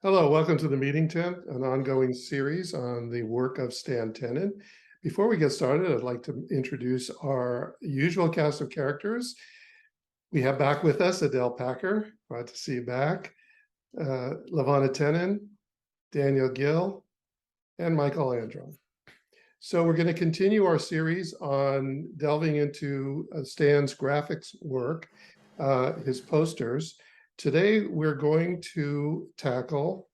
Hello, welcome to the Meeting Tent, an ongoing series on the work of Stan Tenen. Before we get started, I'd like to introduce our usual cast of characters. We have back with us Adele Packer, glad to see you back, Lavana Tenen, Daniel Gill, and Michael Andron. So we're going to continue our series on delving into Stan's graphics work, his posters. Today, we're going to tackle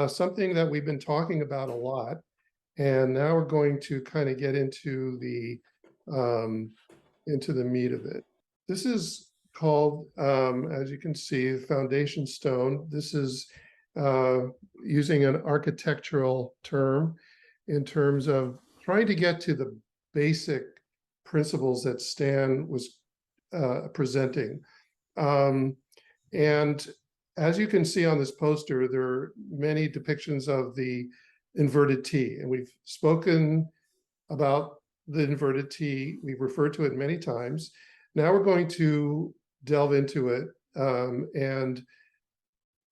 something that we've been talking about a lot, and now we're going to kind of get into the meat of it. This is called, as you can see, foundation stone. This is using an architectural term in terms of trying to get to the basic principles that Stan was presenting. And as you can see on this poster, there are many depictions of the inverted T, and we've spoken about the inverted T. We've referred to it many times. Now we're going to delve into it and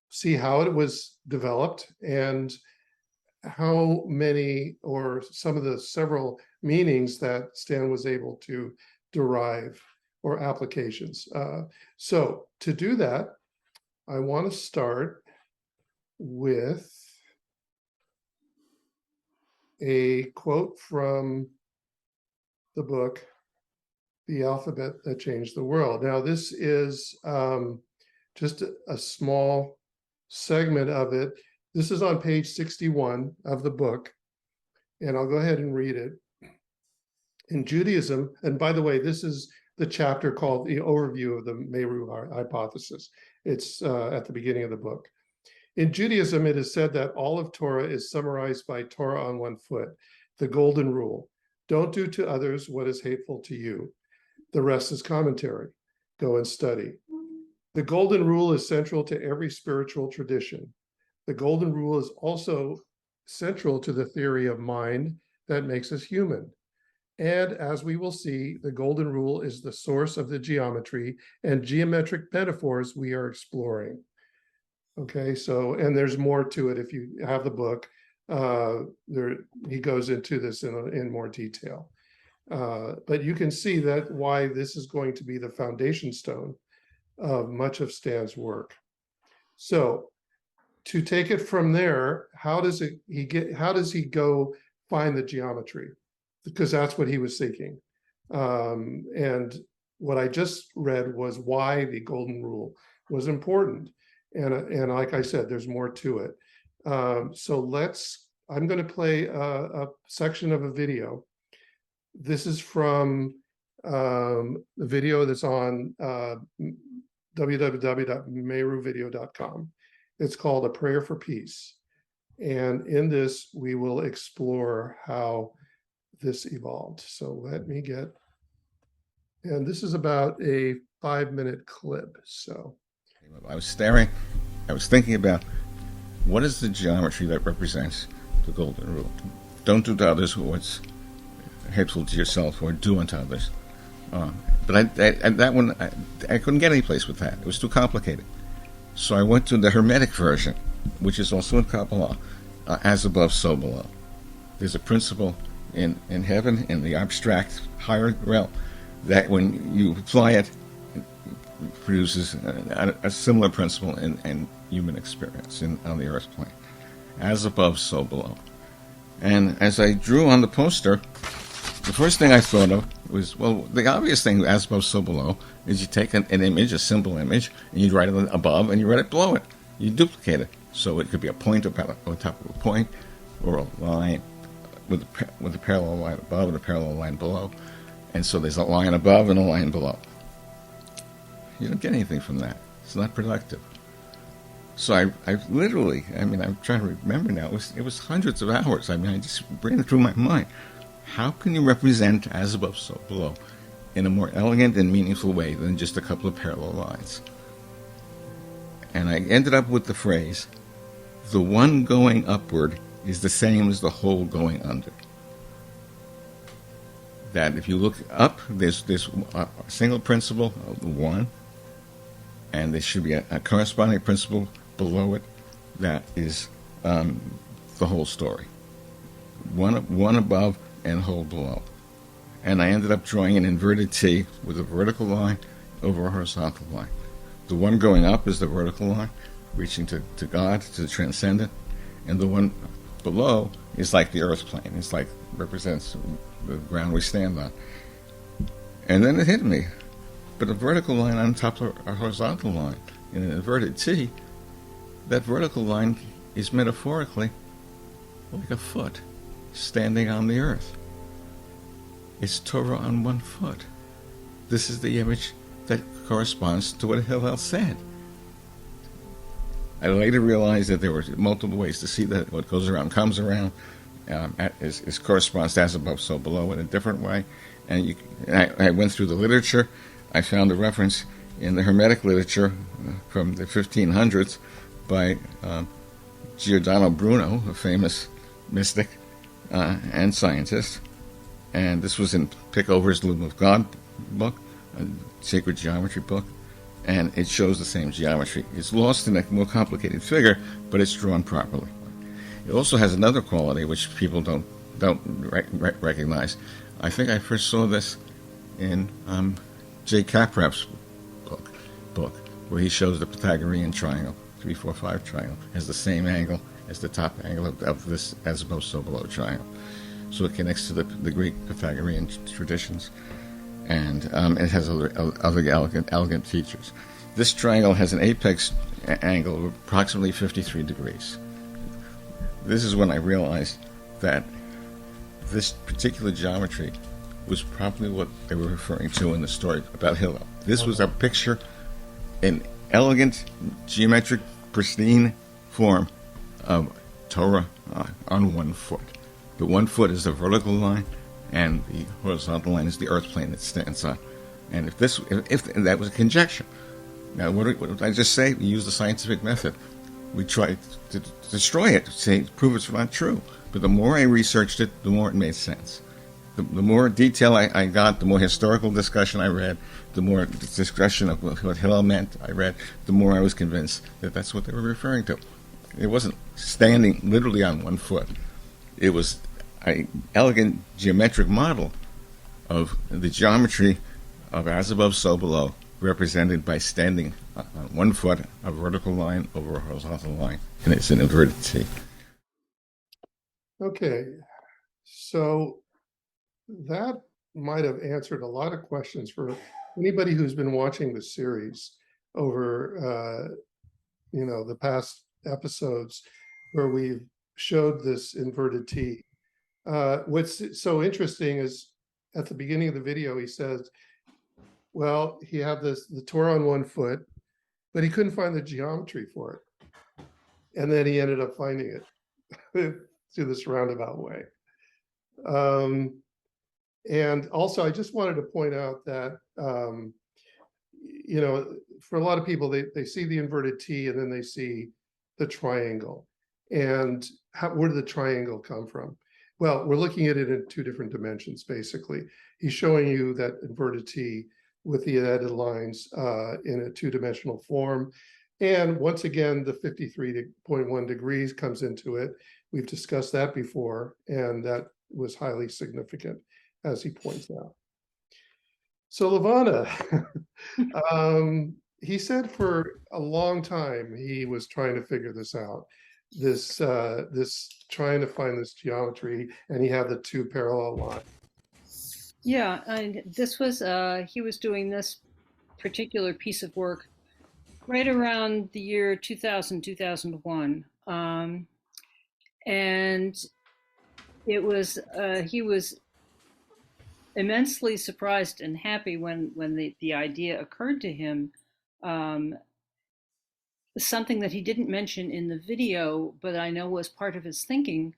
see how it was developed and how many or some of the several meanings that Stan was able to derive or applications. So to do that, I want to start with a quote from the book, The Alphabet That Changed the World. Now, this is just a small segment of it. This is on page 61 of the book, and I'll go ahead and read it. In Judaism, and by the way, this is the chapter called The Overview of the Meru Hypothesis. It's at the beginning of the book. In Judaism, it is said that all of Torah is summarized by Torah on one foot, the golden rule. Don't do to others what is hateful to you. The rest is commentary. Go and study. The golden rule is central to every spiritual tradition. The golden rule is also central to the theory of mind that makes us human. And as we will see, the golden rule is the source of the geometry and geometric metaphors we are exploring. Okay, so, and there's more to it if you have the book. He goes into this in more detail. But you can see that why this is going to be the foundation stone of much of Stan's work. So to take it from there, how does he go find the geometry? Because that's what he was seeking. And what I just read was why the golden rule was important. And like I said, there's more to it. So I'm going to play a section of a video. This is from the video that's on www.meruvideo.com. It's called A Prayer for Peace. And in this, we will explore how this evolved. So let me and this is about a 5-minute clip. So I was thinking about what is the geometry that represents the golden rule. Don't do to others what's hateful to yourself, or do unto others. But that one, I couldn't get any place with that. It was too complicated. So I went to the Hermetic version, which is also in Kabbalah, as above, so below. There's a principle in heaven, in the abstract higher realm, that when you apply it, it produces a similar principle in human experience on the earth plane. As above, so below. And as I drew on the poster, the first thing I thought of was, well, the obvious thing, as above, so below, is you take an image, a simple image, and you write it above and you write it below it. You duplicate it. So it could be a point on top of a point, or a line with a parallel line above and a parallel line below. And so there's a line above and a line below. You don't get anything from that. It's not productive. So I literally, I'm trying to remember now, it was hundreds of hours. I just ran it through my mind. How can you represent as above, so below in a more elegant and meaningful way than just a couple of parallel lines? And I ended up with the phrase, the one going upward is the same as the whole going under. That if you look up, there's a single principle of the one, and there should be a corresponding principle below it, that is the whole story. One above and whole below. And I ended up drawing an inverted T with a vertical line over a horizontal line. The one going up is the vertical line, reaching to God, to the transcendent, and the one below is like the earth plane. It's like represents the ground we stand on. And then it hit me. But a vertical line on top of a horizontal line in an inverted T, that vertical line is metaphorically like a foot standing on the earth. It's Torah on one foot. This is the image that corresponds to what Hillel said. I later realized that there were multiple ways to see that what goes around comes around. It corresponds to as above, so below in a different way. And I went through the literature. I found a reference in the Hermetic literature from the 1500s by Giordano Bruno, a famous mystic and scientist. And this was in Pickover's Loom of God book, a sacred geometry book. And it shows the same geometry. It's lost in a more complicated figure, but it's drawn properly. It also has another quality which people don't recognize. I think I first saw this in J. Caprap's book, where he shows the Pythagorean triangle, 3, 4, 5 triangle, has the same angle as the top angle of this as above, so below triangle. So it connects to the Greek Pythagorean traditions, and it has other elegant features. This triangle has an apex angle of approximately 53 degrees. This is when I realized that this particular geometry was probably what they were referring to in the story about Hillel. This was a picture in elegant, geometric, pristine form of Torah on one foot. The 1 foot is the vertical line, and the horizontal line is the earth plane it stands on. And if that was a conjecture. Now, what did I just say? We use the scientific method. We tried to destroy it, prove it's not true. But the more I researched it, the more it made sense. The more detail I got, the more historical discussion I read, the more discussion of what Hillel meant I read, the more I was convinced that that's what they were referring to. It wasn't standing literally on 1 foot. It was an elegant geometric model of the geometry of as above, so below, represented by standing on 1 foot, a vertical line over a horizontal line, and it's an inverted T. Okay, so that might have answered a lot of questions for anybody who's been watching the series over, the past episodes where we've showed this inverted T. What's so interesting is at the beginning of the video, he says, well, he had the Torah on 1 foot, but he couldn't find the geometry for it. And then he ended up finding it through this roundabout way. And also, I just wanted to point out that, for a lot of people, they see the inverted T and then they see the triangle. And where did the triangle come from? Well, we're looking at it in 2 different dimensions, basically. He's showing you that inverted T with the added lines in a 2-dimensional form. And once again, the 53.1 degrees comes into it. We've discussed that before, and that was highly significant, as he points out. So Levana, he said for a long time he was trying to figure this out, this trying to find this geometry, and he had the 2 parallel lines. Yeah, and this was he was doing this particular piece of work right around the year 2000, 2001. And it was he was immensely surprised and happy when the idea occurred to him. Something that he didn't mention in the video, but I know was part of his thinking,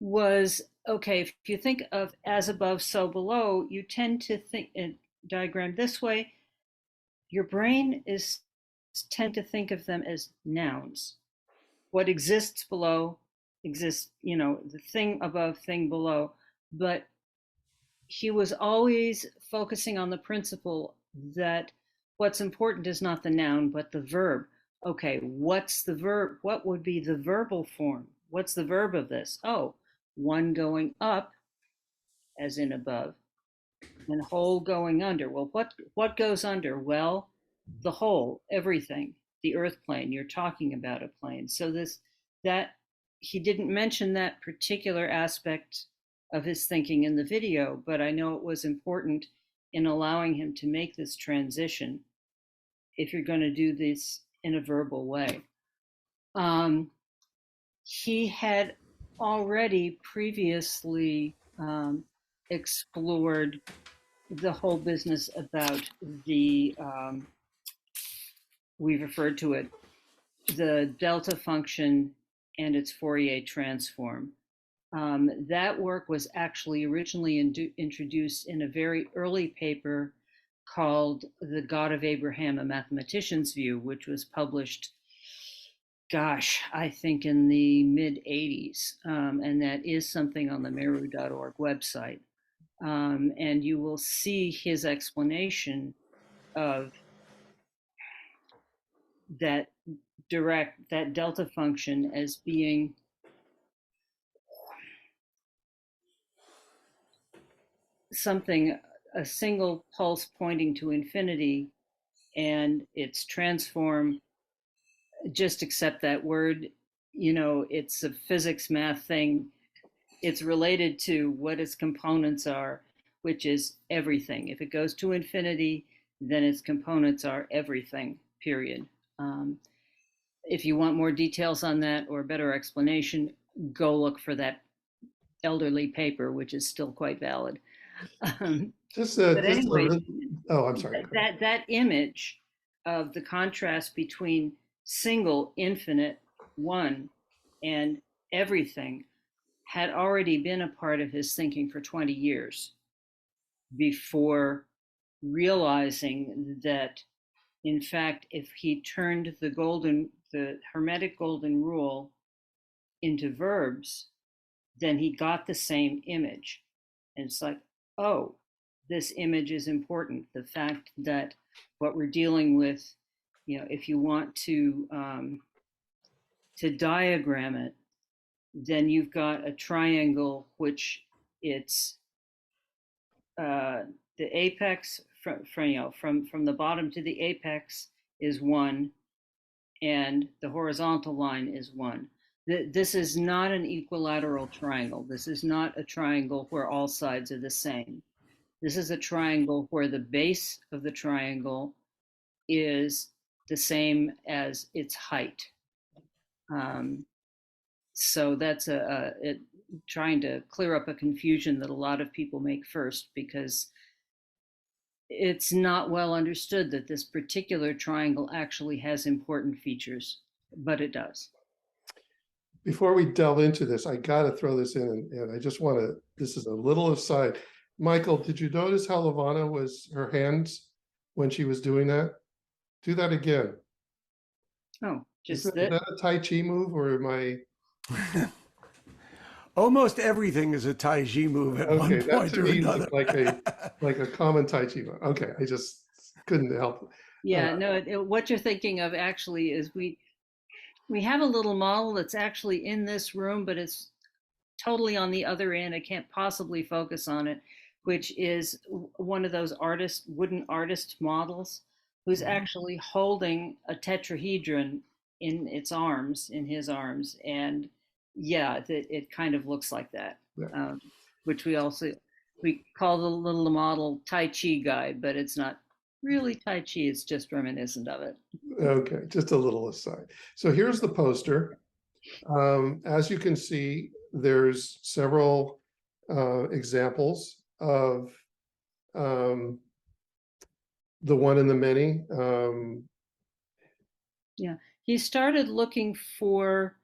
was okay, if you think of as above, so below, you tend to think diagram this way. Your brain tend to think of them as nouns. What exists below exists, the thing above, thing below. But he was always focusing on the principle that what's important is not the noun, but the verb. okay, what's the verb? What would be the verbal form? What's the verb of this? Oh, one going up, as in above, and whole going under. Well, what goes under? Well, the whole, everything, the earth plane. You're talking about a plane. So this that he didn't mention that particular aspect of his thinking in the video, but I know it was important in allowing him to make this transition if you're going to do this in a verbal way. Um, he had already previously explored the whole business about the we referred to it the delta function and its Fourier transform. That work was actually originally introduced in a very early paper called The God of Abraham, a Mathematician's View, which was published, gosh, I think in the mid 80s. And that is something on the Meru.org website. And you will see his explanation of that that delta function as being something, a single pulse pointing to infinity, and its transform, just accept that word, it's a physics math thing. It's related to what its components are, which is everything. If it goes to infinity, then its components are everything, period. If you want more details on that or a better explanation, go look for that elderly paper, which is still quite valid. But anyway, oh, I'm sorry. that image of the contrast between single, infinite, one, and everything had already been a part of his thinking for 20 years before realizing that, in fact, if he turned the Hermetic golden rule into verbs, then he got the same image. And it's like, oh, this image is important. The fact that what we're dealing with, if you want to diagram it, then you've got a triangle, which it's the apex from the bottom to the apex is one, and the horizontal line is one. This is not an equilateral triangle. This is not a triangle where all sides are the same. This is a triangle where the base of the triangle is the same as its height. So that's trying to clear up a confusion that a lot of people make first, because it's not well understood that this particular triangle actually has important features, but it does. Before we delve into this, I got to throw this in, and I just want to, this is a little aside. Michael, did you notice how Lavana was, her hands when she was doing that? Do that again. Oh, just is that a Tai Chi move, or am I? Almost everything is a Tai Chi move at one point or another. like a common Tai Chi move. Okay, I just couldn't help. Yeah, no, what you're thinking of actually is we have a little model that's actually in this room, but it's totally on the other end. I can't possibly focus on it, which is one of those wooden artist models, who's actually holding a tetrahedron in his arms, and yeah, it kind of looks like that. Yeah. Which we call the little model Tai Chi guy, but it's not really Tai Chi, it's just reminiscent of it. Okay, just a little aside. So here's the poster. As you can see, there's several examples of the one and the many. Yeah, he started looking for,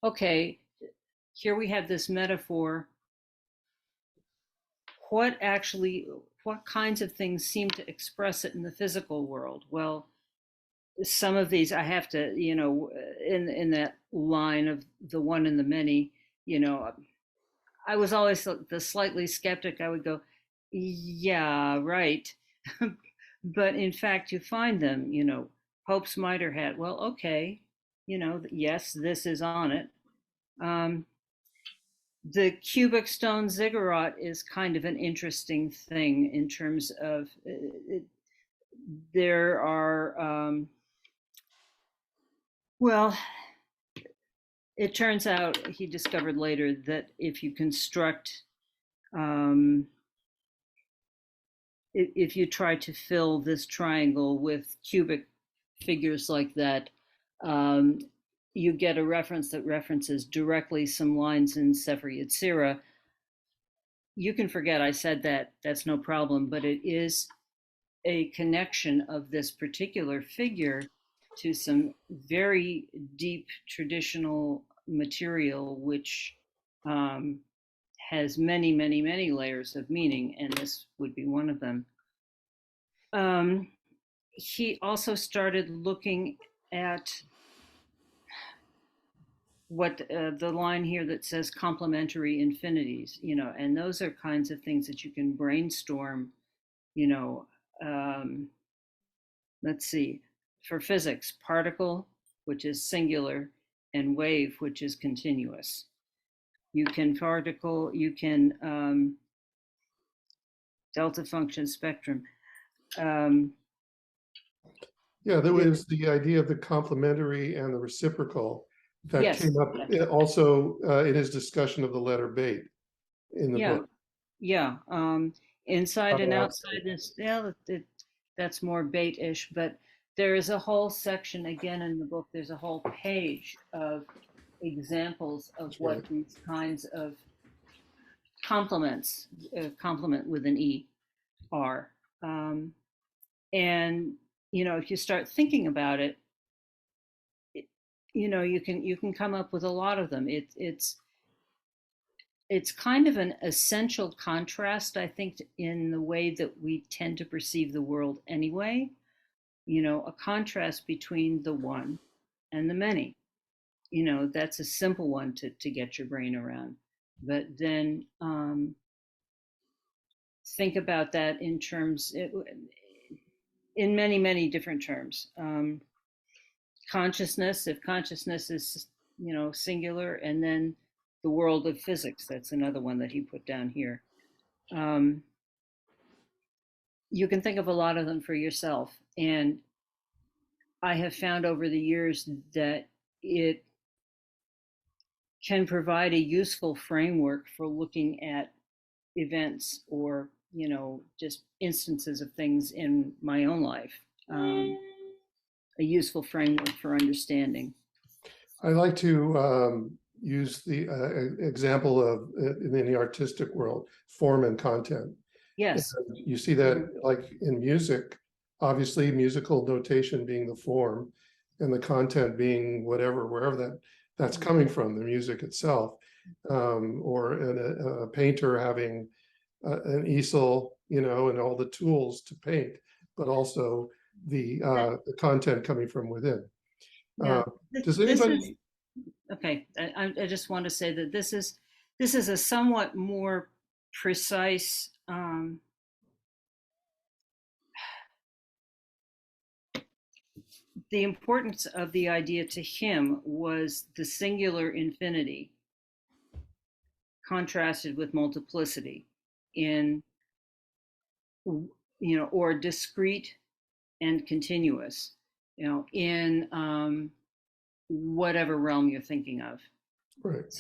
okay, here we have this metaphor. What kinds of things seem to express it in the physical world? Well, some of these I have to, in that line of the one and the many, I was always the slightly skeptic. I would go, yeah, right. But in fact, you find them, Pope's mitre hat. Well, okay, yes, this is on it. The cubic stone ziggurat is kind of an interesting thing in terms of there are, well, it turns out he discovered later that if you construct, if you try to fill this triangle with cubic figures like that, um, you get a reference that references directly some lines in Sefer Yetzirah. You can forget I said that, that's no problem, but it is a connection of this particular figure to some very deep traditional material, which has many, many, many layers of meaning, and this would be one of them. He also started looking at what the line here that says complementary infinities, and those are kinds of things that you can brainstorm, you know, let's see, for physics, particle, which is singular, and wave, which is continuous. You can delta function spectrum. Yeah, there was the idea of the complementary and the reciprocal that Yes, came up yes. also in his discussion of the letter bait in the Yeah, book. yeah. Inside and Other outside this, yeah, that's more bait-ish, but there is a whole section again in the book. There's a whole page of examples of That's what right. these kinds of complements, complement with an E, are. And if you start thinking about it, you can come up with a lot of them. It's kind of an essential contrast, I think, in the way that we tend to perceive the world anyway. A contrast between the one and the many. That's a simple one to get your brain around. But then think about that in many, many different terms. Consciousness, if consciousness is, singular, and then the world of physics, that's another one that he put down here. You can think of a lot of them for yourself. And I have found over the years that it can provide a useful framework for looking at events or, just instances of things in my own life. A useful framework for understanding. I like to use the example of in the artistic world, form and content. Yes. And you see that like in music, obviously musical notation being the form and the content being whatever, wherever that's coming from, the music itself, or a painter having an easel, and all the tools to paint, but also the content coming from within. Yeah. Does This is anybody? okay. I just want to say that this is a somewhat more precise. The importance of the idea to him was the singular infinity contrasted with multiplicity in, or discrete and continuous, in whatever realm you're thinking of. Right.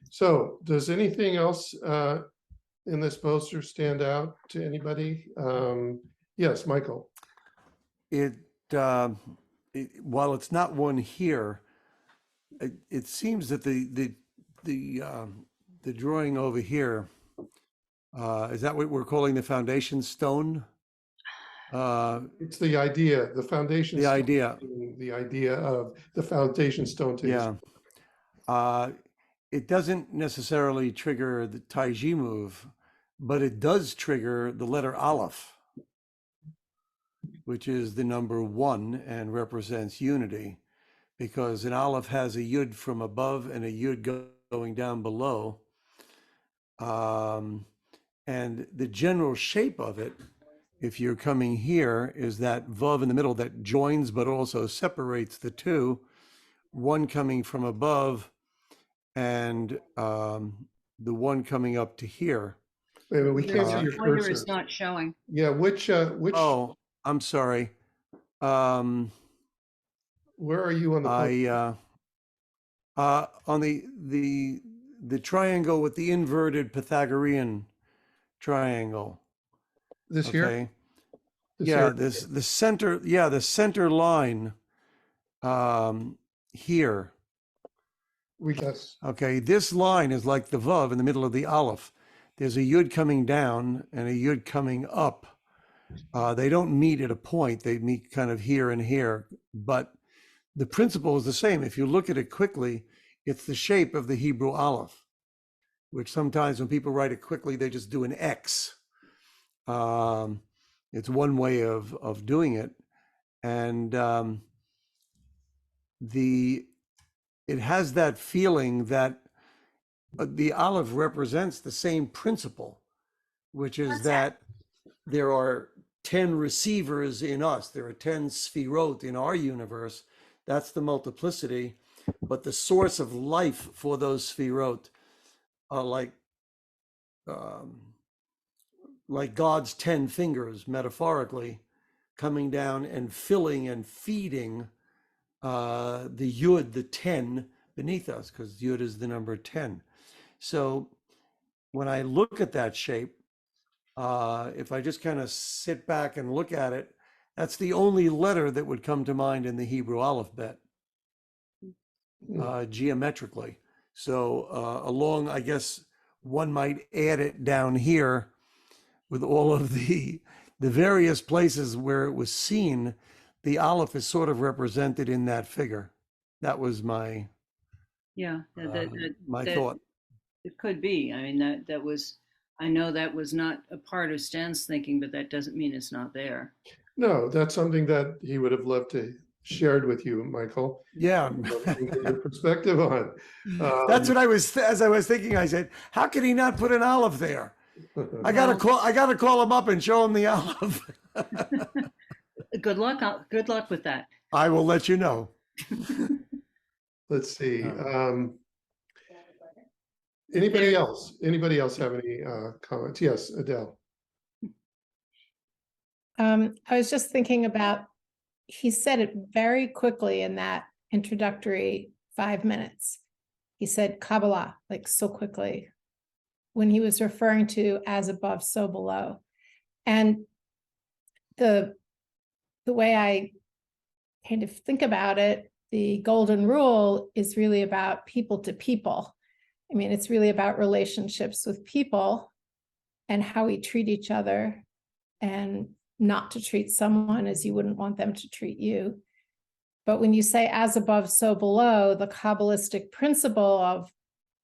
So does anything else in this poster stand out to anybody? Yes, Michael. While it's not one here, it seems that the drawing over here, is that what we're calling the foundation stone? It's the idea, the foundation. The idea. The idea of the foundation stone. Yeah. It doesn't necessarily trigger the Taiji move, but it does trigger the letter Aleph, which is the number 1 and represents unity, because an Aleph has a Yud from above and a Yud going down below. And the general shape of it if you're coming here, is that vav in the middle that joins but also separates the two, one coming from above and the one coming up to here. Wait a minute, we can't see Your your pointer cursor. is not showing. Yeah, which, Oh, I'm sorry. where are you on the pointer? On the triangle with the inverted Pythagorean triangle. This here? Okay. This Yeah, area? the center line here. Yes. Okay, this line is like the vav in the middle of the aleph. There's a yud coming down and a yud coming up. They don't meet at a point. They meet kind of here and here, but the principle is the same. If you look at it quickly, it's the shape of the Hebrew aleph, which sometimes when people write it quickly, they just do an X. It's one way of doing it. And it has that feeling that the aleph represents the same principle, which is that there are 10 receivers in us. There are 10 sphirot in our universe. That's the multiplicity. But the source of life for those sphirot are like God's 10 fingers, metaphorically, coming down and filling and feeding the yud, the 10 beneath us, because yud is the number 10. So when I look at that shape, if I just kind of sit back and look at it, that's the only letter that would come to mind in the Hebrew alphabet, geometrically. So along, I guess one might add it down here with all of the various places where it was seen. The aleph is sort of represented in that figure. That was my my thought. It could be. I mean, that was, I know that was not a part of Stan's thinking, but that doesn't mean it's not there. No, that's something that he would have loved to shared with you, Michael. Yeah. And get your perspective on. That's what I was, as I was thinking, I said, how could he not put an olive there? I gotta call him up and show him the olive. Good luck with that. I will let you know. Let's see. Anybody else? Anybody else have any comments? Yes, Adele. I was just thinking about, he said it very quickly in that introductory 5 minutes. He said Kabbalah, like so quickly, when he was referring to as above, so below. And the way I kind of think about it, the golden rule is really about people to people. I mean, it's really about relationships with people and how we treat each other, and not to treat someone as you wouldn't want them to treat you. But when you say as above, so below, the Kabbalistic principle of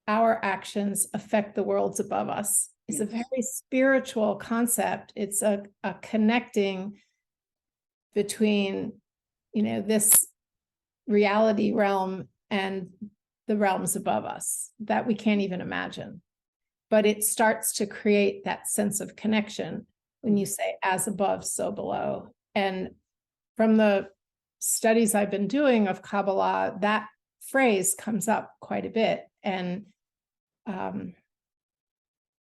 our actions affect the worlds above us is a very spiritual concept. It's a connecting between, this reality realm and the realms above us that we can't even imagine. But it starts to create that sense of connection when you say as above, so below. And from the studies I've been doing of Kabbalah, that phrase comes up quite a bit. And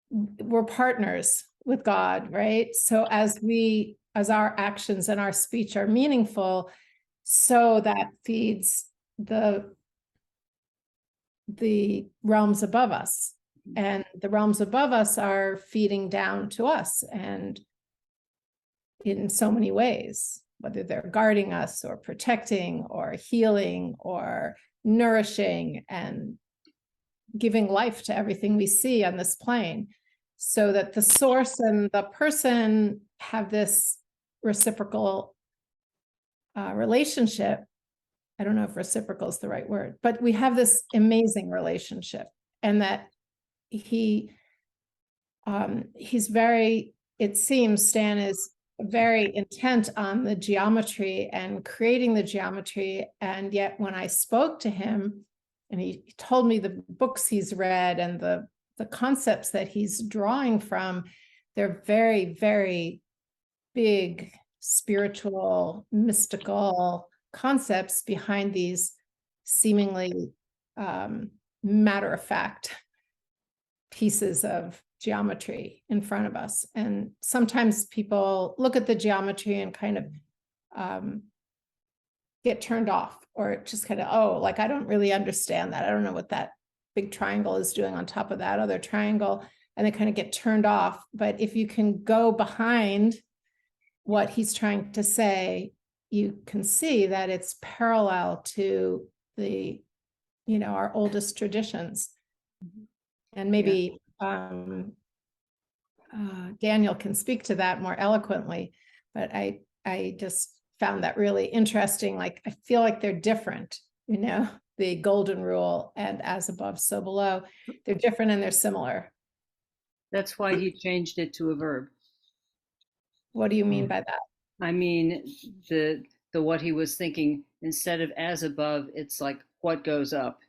we're partners with God, right? So as our actions and our speech are meaningful, so that feeds the realms above us, and the realms above us are feeding down to us, and in so many ways, whether they're guarding us or protecting or healing or nourishing and giving life to everything we see on this plane, so that the source and the person have this reciprocal relationship. I don't know if reciprocal is the right word, but we have this amazing relationship, and that he's very, it seems Stan is very intent on the geometry and creating the geometry. And yet when I spoke to him and he told me the books he's read and the concepts that he's drawing from, they're very, very big spiritual, mystical concepts behind these seemingly matter-of-fact pieces of geometry in front of us. And sometimes people look at the geometry and kind of get turned off, or just kind of, oh, like, I don't really understand that. I don't know what that big triangle is doing on top of that other triangle. And they kind of get turned off. But if you can go behind what he's trying to say, you can see that it's parallel to the, our oldest traditions. And maybe Daniel can speak to that more eloquently, but I just found that really interesting. Like, I feel like they're different, the golden rule and as above, so below. They're different and they're similar. That's why he changed it to a verb. What do you mean by that? I mean, the what he was thinking, instead of as above, it's like what goes up.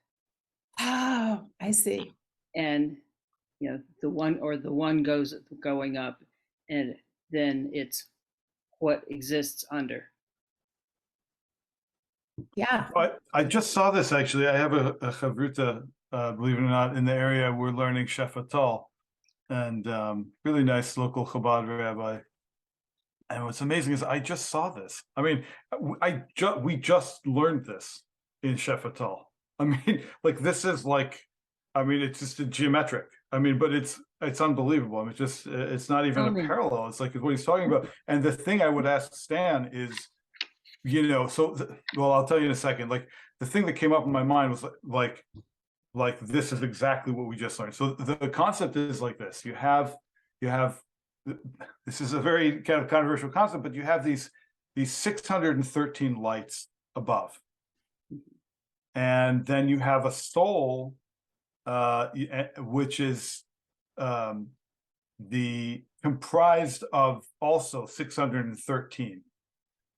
Oh, I see. And the one going up, and then it's what exists under. Yeah. I just saw this, actually. I have a chavruta, believe it or not, in the area. We're learning Shefatal, and really nice local Chabad rabbi. And what's amazing is I just saw this. I mean, we just learned this in Shefatal. I mean, like, this is like, I mean, it's just a geometric. I mean, but it's unbelievable. I mean, it's not even a parallel. It's like what he's talking about. And the thing I would ask Stan is, well, I'll tell you in a second. Like, the thing that came up in my mind was like this is exactly what we just learned. So the concept is like this. You have this is a very kind of controversial concept, but you have these 613 lights above, and then you have a soul, which is comprised of also 613.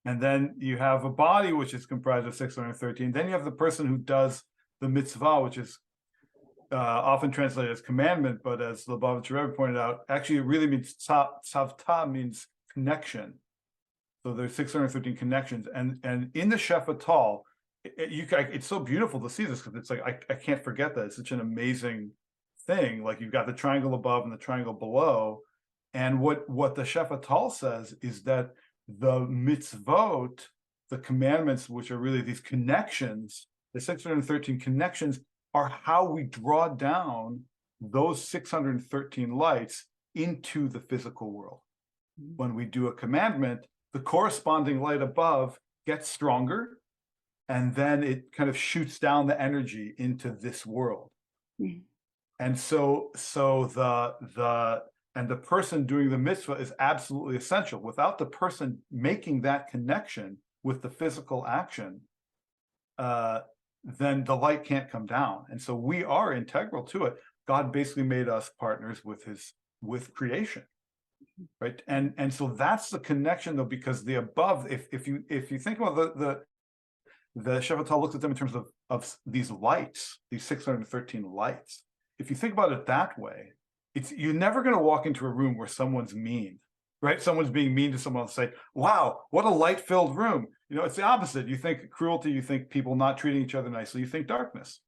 And then you have a body, which is comprised of 613. Then you have the person who does the mitzvah, which is often translated as commandment, but as Lubavitcher Rebbe pointed out, actually it really means tzavta, means connection. So there's 613 connections, and in the Shefatal, it's so beautiful to see this, because it's like I can't forget that. It's such an amazing thing. Like, you've got the triangle above and the triangle below, and what the Shefatal says is that the mitzvot, the commandments, which are really these connections, the 613 connections, are how we draw down those 613 lights into the physical world. When we do a commandment, the corresponding light above gets stronger, and then it kind of shoots down the energy into this world. And so the person doing the mitzvah is absolutely essential. Without the person making that connection with the physical action, then the light can't come down. And so we are integral to it. God basically made us partners with creation, right? And so that's the connection, though, because the above, if you think about the Shefatal looks at them in terms of these lights, these 613 lights. If you think about it that way, you're never going to walk into a room where someone's mean, right? Someone's being mean to someone and say, wow, what a light-filled room. It's the opposite. You think cruelty, you think people not treating each other nicely, you think darkness,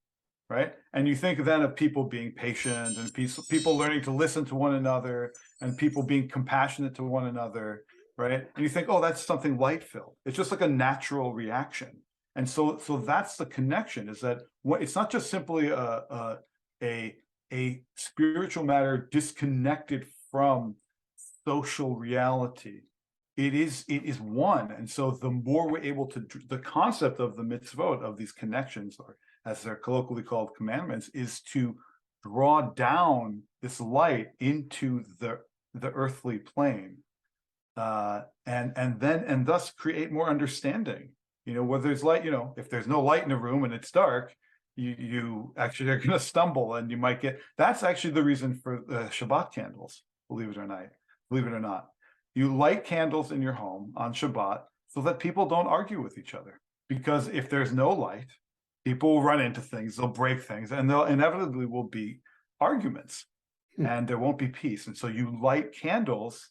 right? And you think then of people being patient, and people learning to listen to one another, and people being compassionate to one another, right? And you think, oh, that's something light-filled. It's just like a natural reaction. And so that's the connection, is that it's not just simply a spiritual matter disconnected from social reality. It is one. And so the more we're able to, the concept of the mitzvot, of these connections, or as they're colloquially called, commandments, is to draw down this light into the earthly plane, and thus create more understanding. Where there's light, if there's no light in a room and it's dark, you actually are going to stumble, and you might get. That's actually the reason for the Shabbat candles. Believe it or not, you light candles in your home on Shabbat so that people don't argue with each other. Because if there's no light, people will run into things, they'll break things, and there inevitably will be arguments, and there won't be peace. And so you light candles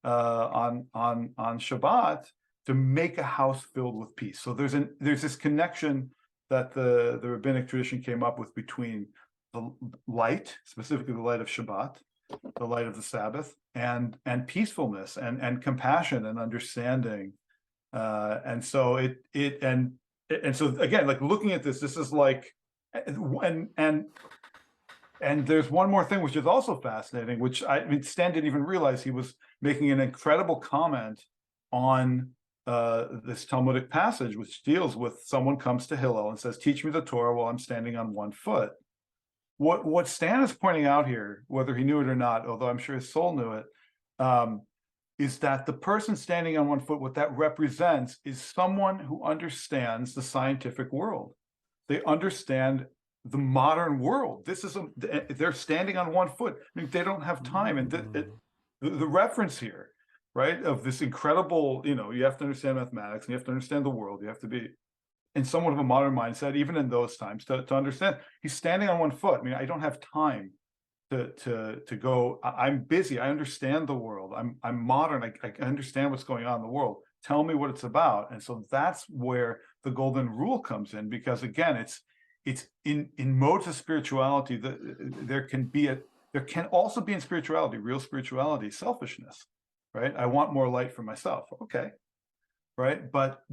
on Shabbat to make a house filled with peace. So there's this connection that the rabbinic tradition came up with between the light, specifically the light of Shabbat, the light of the Sabbath, and peacefulness and compassion and understanding. And so and so again, like looking at this is like, and there's one more thing which is also fascinating, which I mean, Stan didn't even realize he was making an incredible comment on this Talmudic passage, which deals with someone comes to Hillel and says, "Teach me the Torah while I'm standing on one foot." What Stan is pointing out here, whether he knew it or not, although I'm sure his soul knew it, is that the person standing on one foot, what that represents is someone who understands the scientific world. They understand the modern world. They're standing on one foot. I mean, they don't have time. And the reference here, right, of this incredible, you have to understand mathematics, and you have to understand the world. You have to be in somewhat of a modern mindset, even in those times, to understand he's standing on one foot. I mean, I don't have time to go. I'm busy. I understand the world. I'm modern. I understand what's going on in the world. Tell me what it's about. And so that's where the golden rule comes in, because again, it's in modes of spirituality that there can also be in spirituality, real spirituality, selfishness, right? I want more light for myself. Okay. Right. But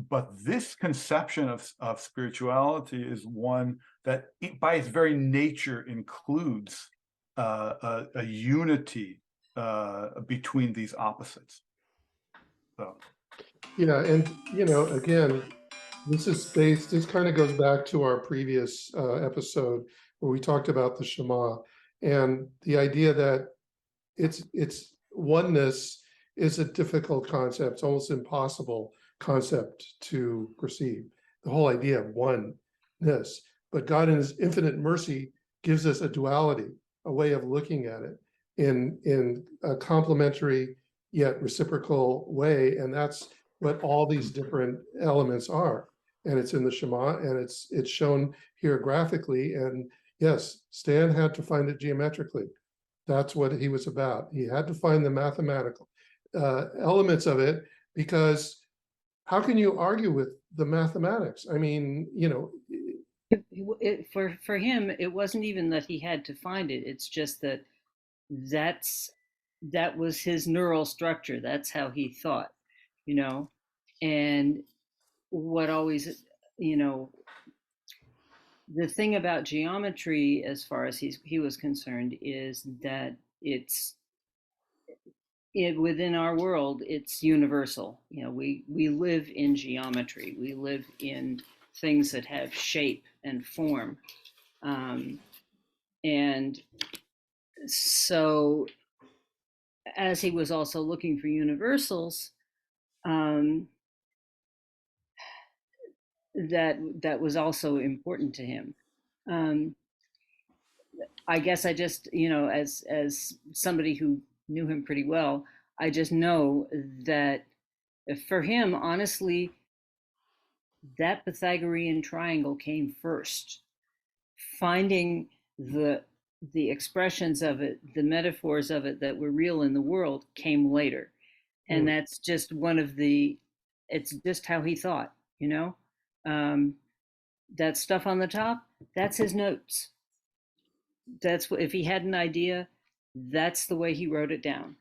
this conception of spirituality is one that by its very nature includes a unity between these opposites. So Yeah, and again, this kind of goes back to our previous episode where we talked about the Shema and the idea that it's oneness is a difficult concept. It's almost impossible concept to perceive, the whole idea of oneness. But God in his infinite mercy gives us a duality, a way of looking at it in a complementary yet reciprocal way. And that's what all these different elements are. And it's in the Shema, and it's shown here graphically. And yes, Stan had to find it geometrically. That's what he was about. He had to find the mathematical elements of it, because how can you argue with the mathematics? I mean, For him, it wasn't even that he had to find it. It's just that that was his neural structure. That's how he thought, and what always, the thing about geometry, as far as he was concerned, is that within our world, it's universal. We live in geometry. We live in things that have shape and form, and so as he was also looking for universals, that was also important to him. I guess I just, as somebody who knew him pretty well, I just know that for him, honestly, that Pythagorean triangle came first. Finding the expressions of it, the metaphors of it that were real in the world came later. And that's just it's just how he thought, that stuff on the top, that's his notes. That's what, if he had an idea, that's the way he wrote it down.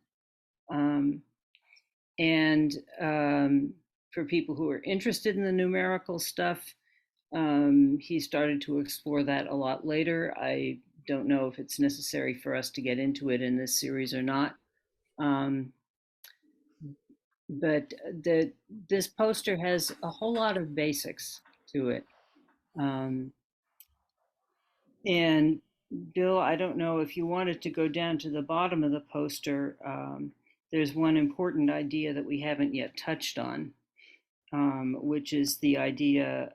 And for people who are interested in the numerical stuff, he started to explore that a lot later. I don't know if it's necessary for us to get into it in this series or not. But this poster has a whole lot of basics to it. And Bill, I don't know if you wanted to go down to the bottom of the poster. There's one important idea that we haven't yet touched on, which is the idea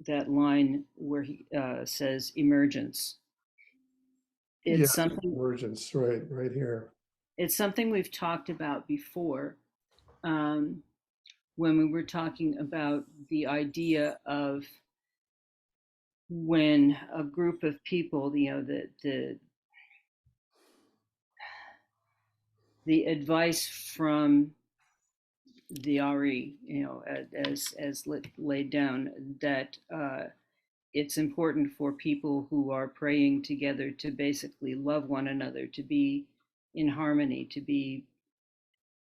that line where he says emergence. It's something. Emergence, right here. It's something we've talked about before, when we were talking about the idea of when a group of people, the advice from the RE, as laid down, that it's important for people who are praying together to basically love one another, to be in harmony, to be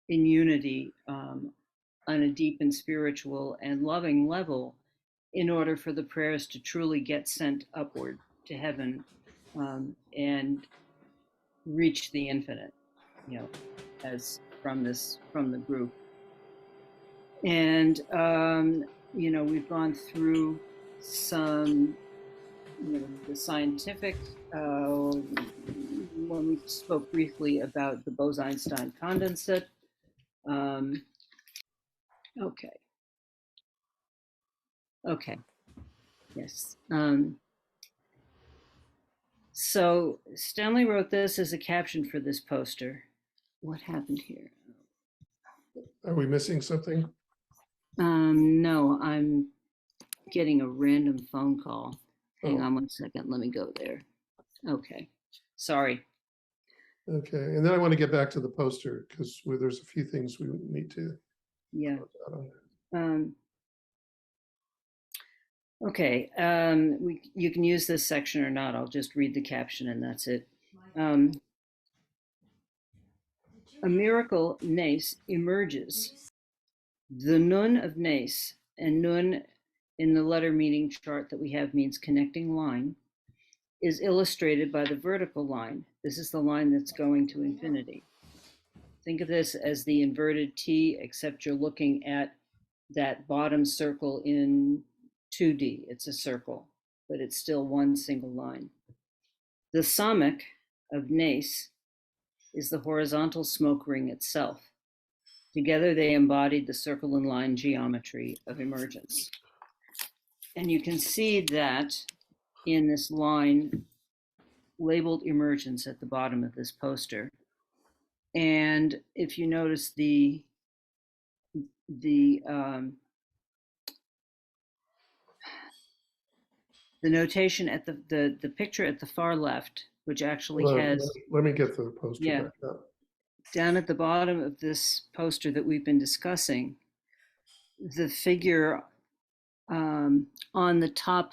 in unity on a deep and spiritual and loving level, in order for the prayers to truly get sent upward to heaven and reach the infinite, as from the group. And we've gone through some, the scientific, when we spoke briefly about the Bose-Einstein condensate. Okay. Yes. So Stanley wrote this as a caption for this poster. What happened here? Are we missing something? No, I'm getting a random phone call. Hang Oh. on 1 second. Let me go there. Okay. Sorry. Okay, and then I want to get back to the poster because there's a few things we need to. Yeah. On. Okay. You can use this section or not. I'll just read the caption and that's it. A miracle, Nes, emerges. The Nun of Nes, and Nun in the letter meaning chart that we have means connecting line, is illustrated by the vertical line. This is the line that's going to infinity. Think of this as the inverted T, except you're looking at that bottom circle in 2D. It's a circle, but it's still one single line. The Samekh of Nes is the horizontal smoke ring itself. Together they embodied the circle and line geometry of emergence. And you can see that in this line labeled emergence at the bottom of this poster. And if you notice the notation at the picture at the far left, which actually has, let me get the poster yeah, back up. Down at the bottom of this poster that we've been discussing, the figure on the top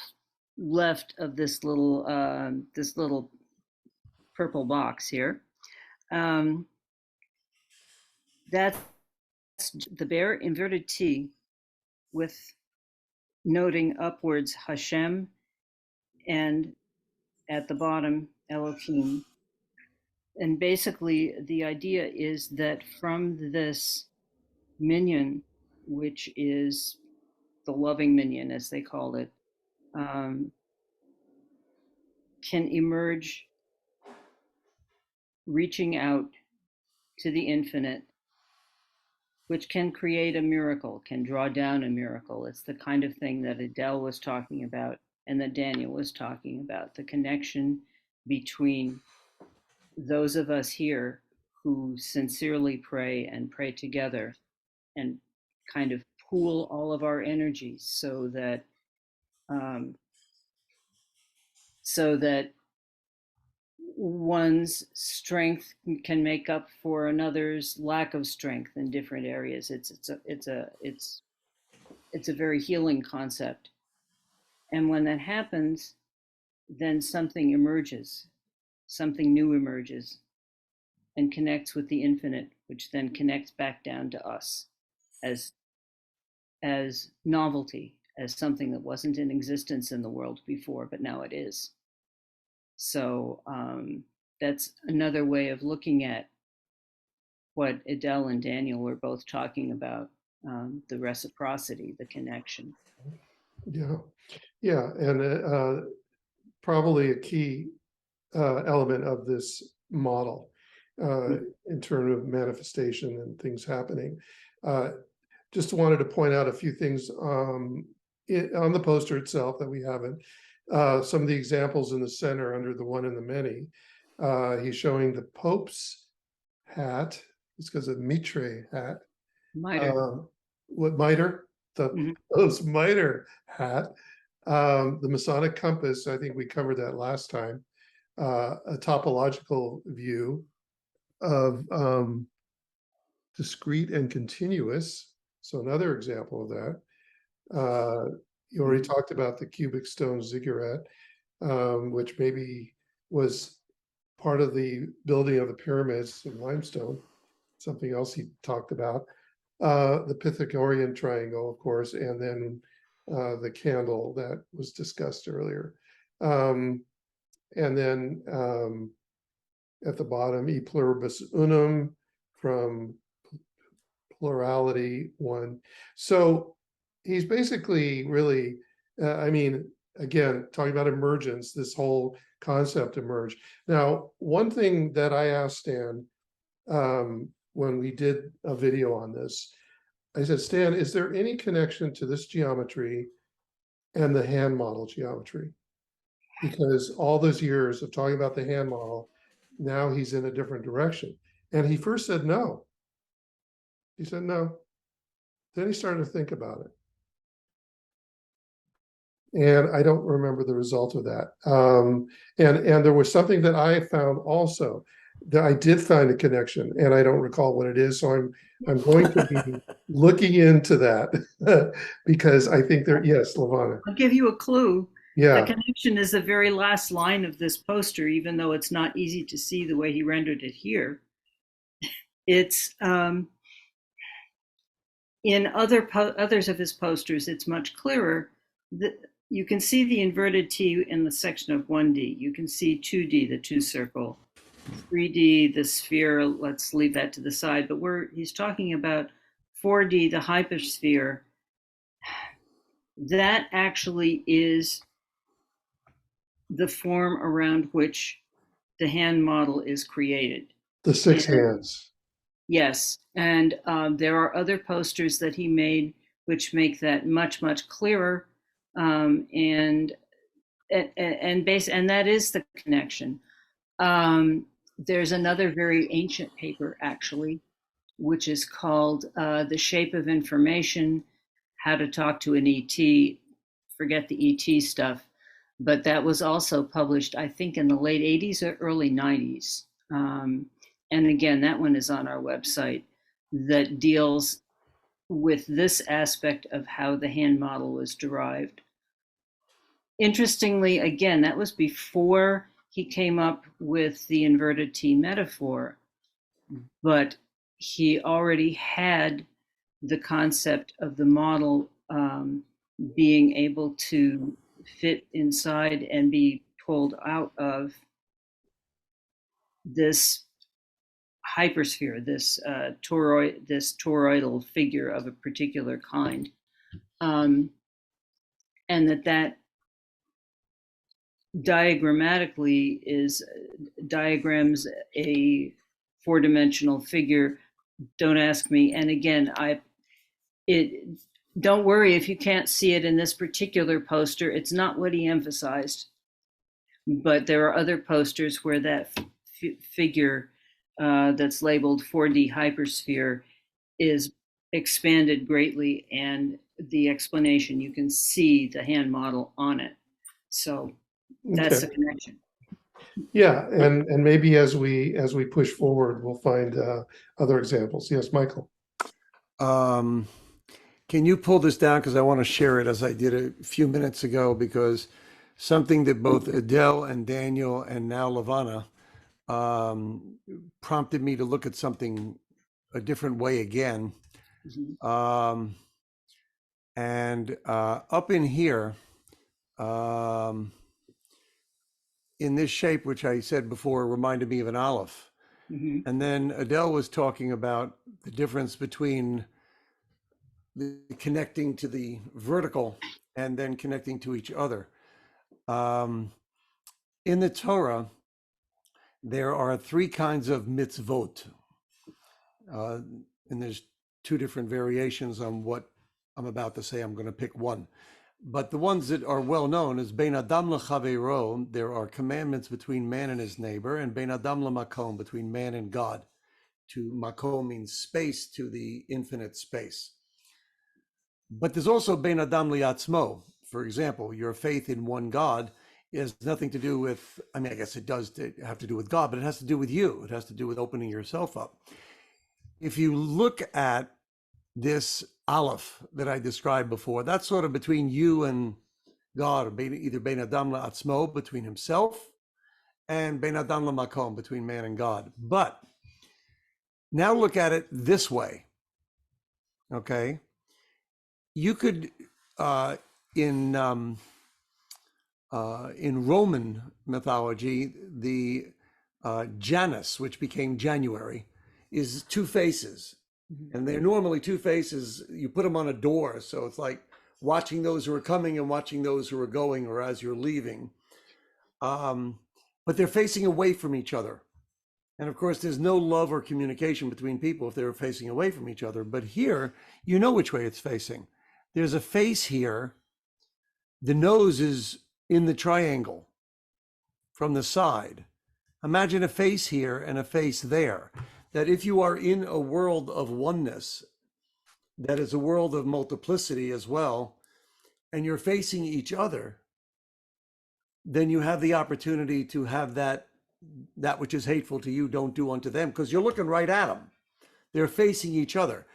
left of this little purple box here, that's the bare inverted T with noting upwards Hashem, and at the bottom Elohim. And basically the idea is that from this minyan, which is the loving minyan as they call it, can emerge, reaching out to the infinite, which can create a miracle, can draw down a miracle. It's the kind of thing that Adele was talking about and that Daniel was talking about, the connection between those of us here who sincerely pray and pray together and kind of pool all of our energies so that one's strength can make up for another's lack of strength in different areas. It's a very healing concept. And when that happens, then something emerges, something new emerges and connects with the infinite, which then connects back down to us as novelty, as something that wasn't in existence in the world before, but now it is. So that's another way of looking at what Adele and Daniel were both talking about, the reciprocity, the connection. Yeah, and probably a key element of this model in terms of manifestation and things happening. Just wanted to point out a few things on the poster itself that we haven't. Some of the examples in the center under the one and the many. He's showing the Pope's hat. It's because of Mitre hat. Mitre. What mitre? Pope's mitre hat. The Masonic compass. I think we covered that last time. A topological view of discrete and continuous. So another example of that. You already talked about the cubic stone ziggurat, which maybe was part of the building of the pyramids in limestone. Something else he talked about. The Pythagorean triangle, of course, and then the candle that was discussed earlier. And then at the bottom, e pluribus unum from plurality one. So he's basically really, I mean, again, talking about emergence, this whole concept emerged. Now, one thing that I asked Stan when we did a video on this, I said, Stan, is there any connection to this geometry and the hand model geometry? Because all those years of talking about the hand model, now he's in a different direction. And he first said no. He said no. Then he started to think about it. And I don't remember the result of that. And there was something that I found also that I did find a connection, and I don't recall what it is. So I'm going to be looking into that because I think there. Yes, Lavana. I'll give you a clue. Yeah. The connection is the very last line of this poster, even though it's not easy to see the way he rendered it here. It's in others of his posters, it's much clearer. You can see the inverted T in the section of 1D. You can see 2D, the two circle. 3D, the sphere, let's leave that to the side. But he's talking about 4D, the hypersphere. That actually is the form around which the hand model is created. The six hands. Yes, and there are other posters that he made which make that much, much clearer, and that is the connection. There's another very ancient paper, actually, which is called The Shape of Information, How to Talk to an ET. Forget the ET stuff. But that was also published, I think, in the late 80s or early 90s. And again, that one is on our website, that deals with this aspect of how the hand model was derived. Interestingly, again, that was before he came up with the inverted T metaphor, but he already had the concept of the model being able to fit inside and be pulled out of this hypersphere, this toroidal figure of a particular kind, and that diagrammatically diagrams a four-dimensional figure. Don't ask me. And again, don't worry if you can't see it in this particular poster. It's not what he emphasized, but there are other posters where that figure that's labeled 4D hypersphere is expanded greatly, and the explanation, you can see the hand model on it. So that's the connection. Yeah, and maybe as we push forward, we'll find other examples. Yes, Michael. Can you pull this down, because I want to share it as I did a few minutes ago, because something that both Adele and Daniel and now Lavana prompted me to look at something a different way again. Mm-hmm. And up in here, in this shape, which I said before reminded me of an olive. Mm-hmm. And then Adele was talking about the difference between the connecting to the vertical and then connecting to each other. In the Torah, there are three kinds of mitzvot. And there's two different variations on what I'm about to say. I'm going to pick one. But the ones that are well known is Bein Adam L'Chaveiro. There are commandments between man and his neighbor, and Bein Adam L'Makom, between man and God. To Makom means space, to the infinite space. But there's also Bein Adam L'Yatzmo. For example, your faith in one God has nothing to do with, I mean, I guess it does have to do with God, but it has to do with you. It has to do with opening yourself up. if you look at this Aleph that I described before, that's sort of between you and God, either Bein Adam La'atzmo, between himself, and Bein Adam La'Makom, between man and God. But now look at it this way, okay? You could, in Roman mythology, the Janus, which became January, is two faces. And they're normally two faces. You put them on a door. So it's like watching those who are coming and watching those who are going, or as you're leaving. But they're facing away from each other. And of course, there's no love or communication between people if they're facing away from each other. But here, you know which way it's facing. There's a face here. The nose is in the triangle from the side. Imagine a face here and a face there. That if you are in a world of oneness, that is a world of multiplicity as well, and you're facing each other, then you have the opportunity to have that which is hateful to you, don't do unto them, because you're looking right at them. They're facing each other,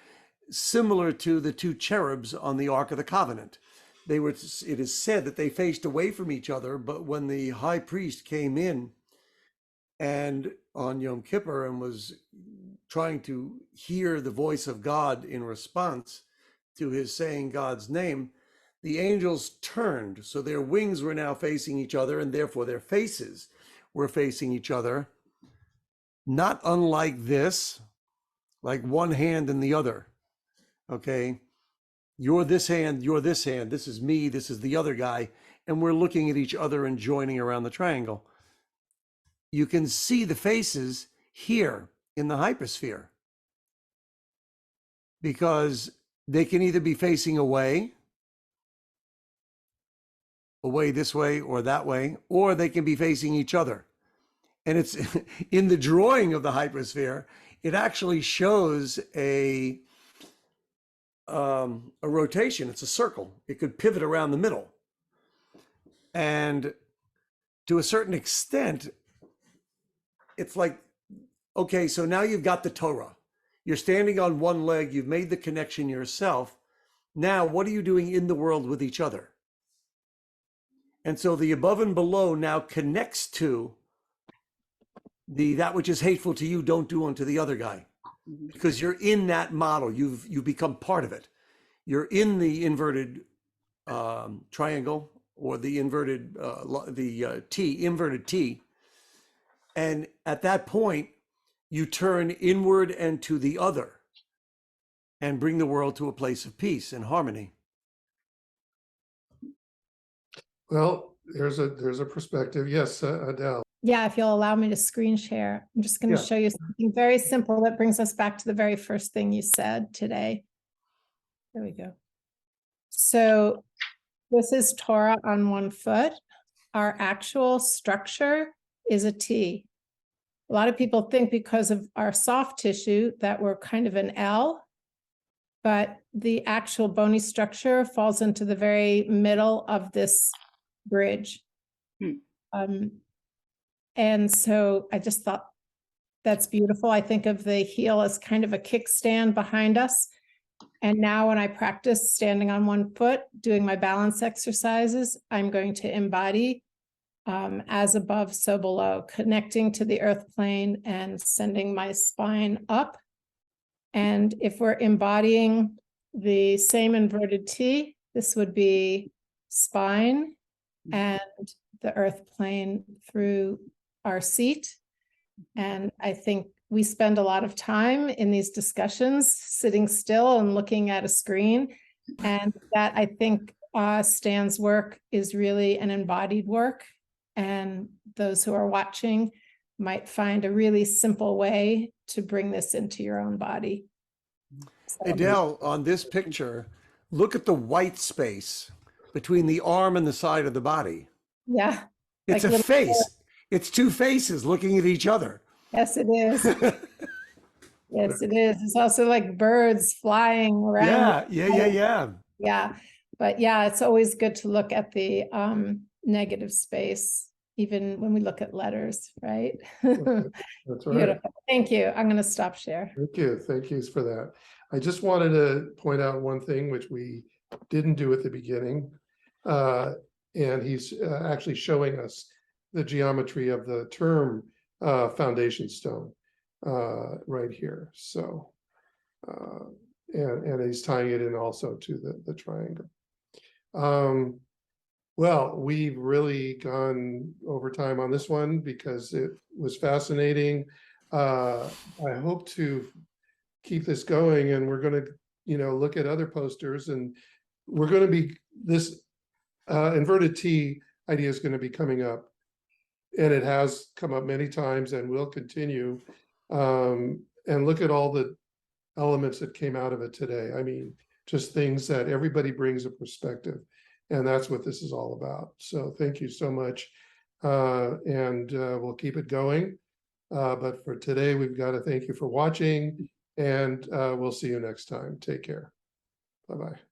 similar to the two cherubs on the Ark of the Covenant. It is said that they faced away from each other, but when the high priest came in and on Yom Kippur and was trying to hear the voice of God in response to his saying God's name, the angels turned. So their wings were now facing each other, and therefore their faces were facing each other. Not unlike this, like one hand and the other. Okay. You're this hand, this is me, this is the other guy. And we're looking at each other and joining around the triangle. You can see the faces here in the hypersphere, because they can either be facing away this way or that way, or they can be facing each other. And it's in the drawing of the hypersphere, it actually shows a rotation. It's a circle. It could pivot around the middle. And to a certain extent, it's like, okay, so now you've got the Torah. You're standing on one leg. You've made the connection yourself. Now, what are you doing in the world with each other? And so the above and below now connects to that which is hateful to you, don't do unto the other guy. Because you're in that model. You've become part of it. You're in the inverted triangle, or the inverted, inverted T. And at that point, you turn inward and to the other and bring the world to a place of peace and harmony. Well, there's a perspective. Yes, Adele. Yeah, if you'll allow me to screen share, I'm just going to show you something very simple that brings us back to the very first thing you said today. There we go. So this is Torah on one foot. Our actual structure is a T. A lot of people think because of our soft tissue that we're kind of an L, but the actual bony structure falls into the very middle of this bridge. And so I just thought that's beautiful. I think of the heel as kind of a kickstand behind us. And now when I practice standing on one foot, doing my balance exercises, I'm going to embody as above, so below, connecting to the earth plane and sending my spine up. And if we're embodying the same inverted T, this would be spine and the earth plane through our seat. And I think we spend a lot of time in these discussions sitting still and looking at a screen. And that, I think, Stan's work is really an embodied work. And those who are watching might find a really simple way to bring this into your own body. So, Adele, on this picture, look at the white space between the arm and the side of the body. yeah. It's like a face. It's two faces looking at each other. Yes, it is. Yes, it is. It's also like birds flying around. Yeah. Yeah. But yeah, it's always good to look at the negative space. even when we look at letters, right? That's right. Beautiful. Thank you. I'm going to stop share. Thank you for that. I just wanted to point out one thing which we didn't do at the beginning. And he's actually showing us the geometry of the term foundation stone right here. So, and he's tying it in also to the triangle. Well, we've really gone over time on this one because it was fascinating. I hope to keep this going, and we're going to, look at other posters, and we're going to be this inverted T idea is going to be coming up, and it has come up many times and will continue. And look at all the elements that came out of it today. I mean, just things that everybody brings a perspective, and that's what this is all about. So thank you so much, and we'll keep it going. But for today, we've got to thank you for watching, and we'll see you next time. Take care. Bye-bye.